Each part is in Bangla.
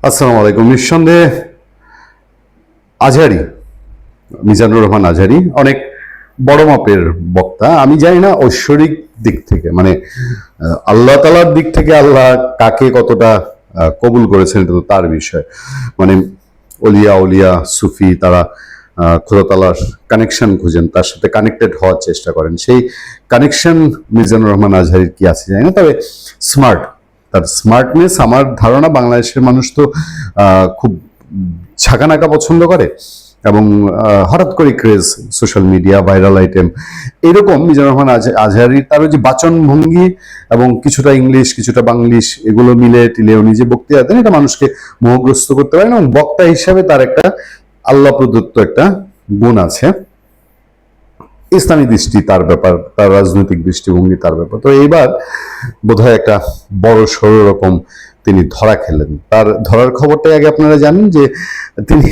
আসসালামু আলাইকুম। নিঃসন্দেহে আজহারি, মিজানুর রহমান আজহারি অনেক বড় মাপের বক্তা। আমি জানি না ঐশ্বরিক দিক থেকে, মানে আল্লাহ তালার দিক থেকে আল্লাহ কাকে কতটা কবুল করেছেন, এটা তো তার বিষয়। মানে অলিয়া উলিয়া সুফি তারা খোদা তালার কানেকশন খুঁজেন, তার সাথে কানেক্টেড হওয়ার চেষ্টা করেন। সেই কানেকশন মিজানুর রহমান আজহারির কি আছে জানি না, তবে স্মার্ট, তার স্মার্টনেস, আমার ধারণা বাংলাদেশের মানুষ তো খুব ঝাঁকানাকা পছন্দ করে, এবং হঠাৎ করে craze, social media, viral item, এরকম মিজানুর রহমান আজহারির তার ওই যে বাচন ভঙ্গি এবং কিছুটা ইংলিশ কিছুটা বাংলিশ এগুলো মিলে টিলে উনি যে বক্তৃতা দেন, এটা মানুষকে মোহগ্রস্ত করতে পারেন, এবং বক্তা হিসাবে তার একটা আল্লাহ প্রদত্ত একটা গুণ আছে। ইসলামী দৃষ্টি তার ব্যাপার, তার রাজনৈতিক দৃষ্টিভঙ্গি তার ব্যাপার। তো এইবার বোধহয় একটা বড় সড়ো রকম তিনি ধরা খেলেন। তার ধরার খবরটাই আগে আপনারা জানেন যে তিনি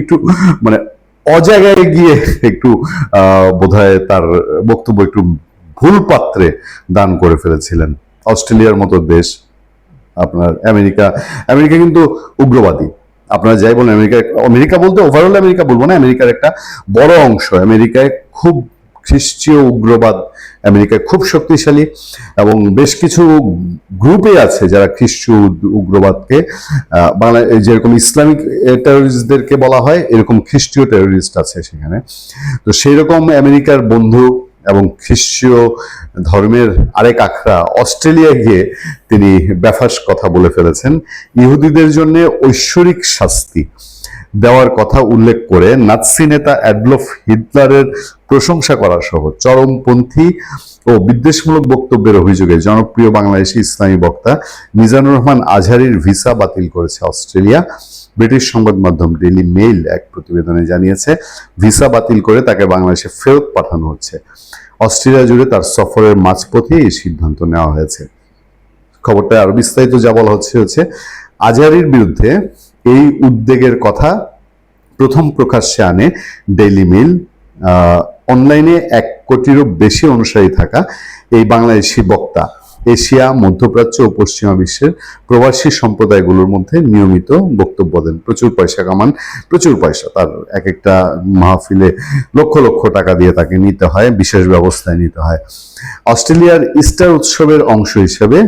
একটু মানে অজায়গায় গিয়ে একটু বোধহয় তার বক্তব্য একটু ভুল পাত্রে দান করে ফেলেছিলেন। অস্ট্রেলিয়ার মতো দেশ, আপনার আমেরিকা, আমেরিকা কিন্তু উগ্রবাদী। আপনারা যাই বলেন, আমেরিকা, আমেরিকা বলতে ওভারঅল আমেরিকা বলবো না, আমেরিকার একটা বড় অংশ আমেরিকায় খুব খ্রিস্টীয় উগ্রবাদ আমেরিকায় খুব শক্তিশালী, এবং বেশ কিছু গ্রুপে আছে যারা খ্রিস্টীয় উগ্রবাদকে বাংলা যেরকম ইসলামিক টেরোরিস্টদেরকে বলা হয়, এরকম খ্রিস্টীয় টেরোরিস্ট আছে সেখানে। তো সেই রকম আমেরিকার বন্ধু এবং খ্রিস্টীয় ধর্মের আরেক আখড়া অস্ট্রেলিয়া গিয়ে তিনি বেফাস কথা বলে ফেলেছেন। ইহুদিদের জন্য ঐশ্বরিক শাস্তি দেওয়ার কথা উল্লেখ করে নাৎসি নেতা অ্যাডলফ হিটলারের প্রশংসা করা সহ চরমপন্থী ও বিদ্বেষমূলক বক্তব্যের অভিযোগে জনপ্রিয় বাংলাদেশি ইসলামী বক্তা মিজানুর রহমান আজহারির ভিসা বাতিল করেছে অস্ট্রেলিয়া। ব্রিটিশ সংবাদ মাধ্যম ডেইলি মেইল এক প্রতিবেদনে জানিয়েছে, ভিসা বাতিল করে তাকে বাংলাদেশে ফেরত পাঠানো হচ্ছে। অস্ট্রেলিয়া জুড়ে তার সফরের মাঝপথে এই সিদ্ধান্ত নেওয়া হয়েছে। খবরটা আরো বিস্তারিত যা বলা হচ্ছে আজহারির বিরুদ্ধে এই উদ্বেগের কথা প্রথম প্রকাশ্যে আনে ডেইলি মেইল। অনলাইনে 1 কোটিরও বেশি অনুসারী থাকা এই বাংলাদেশি বক্তা এশিয়া, মধ্যপ্রাচ্য ও পশ্চিমা বিশ্বের প্রবাসী সম্প্রদায়গুলোর মধ্যে নিয়মিত বক্তব্য দেন। প্রচুর পয়সা কামান, প্রচুর পয়সা, তার এক একটা মাহফিলে লক্ষ লক্ষ টাকা দিয়ে তাকে নিতে হয়, বিশেষ ব্যবস্থায় নিতে হয়। অস্ট্রেলিয়ার ইস্টার উৎসবের অংশ হিসেবে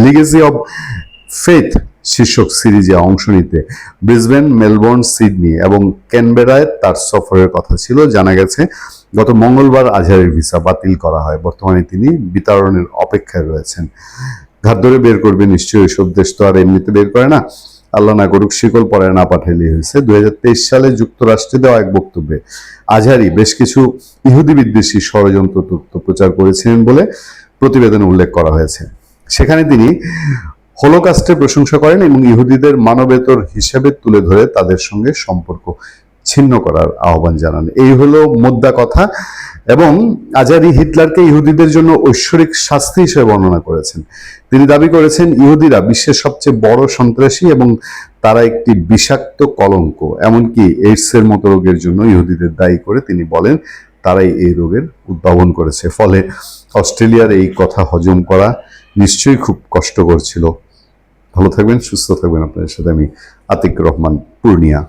লিগেসি অব ফেথ শীর্ষক সিরিজে অংশ নিতে ব্রিসবেন, মেলবোর্ন, সিডনি এবং ক্যানবেরায় তার সফরের কথা ছিল। জানা গেছে গত মঙ্গলবার আজহারের ভিসা বাতিল করা হয়। বর্তমানে তিনি বিতরণের অপেক্ষায় রয়েছেন। ঘাত ধরে বের করবে নিশ্চয়ই, ওইসব দেশ তো আর এমনিতে বের করে না, আল্লাহ না করুক শিকল পরে না পাঠাইলেই হয়েছে। 2023 সালে যুক্তরাষ্ট্রে দেওয়া এক বক্তব্যে আজহারি বেশ কিছু ইহুদি বিদ্বেষী ষড়যন্ত্র তথ্য প্রচার করেছিলেন বলে প্রতিবেদনে উল্লেখ করা হয়েছে। সেখানে তিনি হলোকাস্টের প্রশংসা করেন এবং ইহুদিদের মানবেতর হিসেবে তুলে ধরে তাদের সঙ্গে সম্পর্ক ছিন্ন করার আহ্বান জানান। এই হলো মোদ্দা কথা। এবং আজহারি হিটলারকে ইহুদিদের জন্য ঐশ্বরিক শাস্তি হিসেবে বর্ণনা করেছেন। তিনি দাবি করেছেন ইহুদিরা বিশ্বের সবচেয়ে বড় সন্ত্রাসী এবং তারা একটি বিষাক্ত কলঙ্ক। এমনকি এইডসের মতো রোগের জন্য ইহুদিদের দায়ী করে তিনি বলেন তারাই এই রোগের উদ্ভাবন করেছে। ফলে অস্ট্রেলিয়ার এই কথা হজম করা নিশ্চয়ই খুব কষ্টকর ছিল। ভালো থাকবেন, সুস্থ থাকবেন। আপনাদের সাথে আমি আতিক রহমান, পূর্ণিয়া।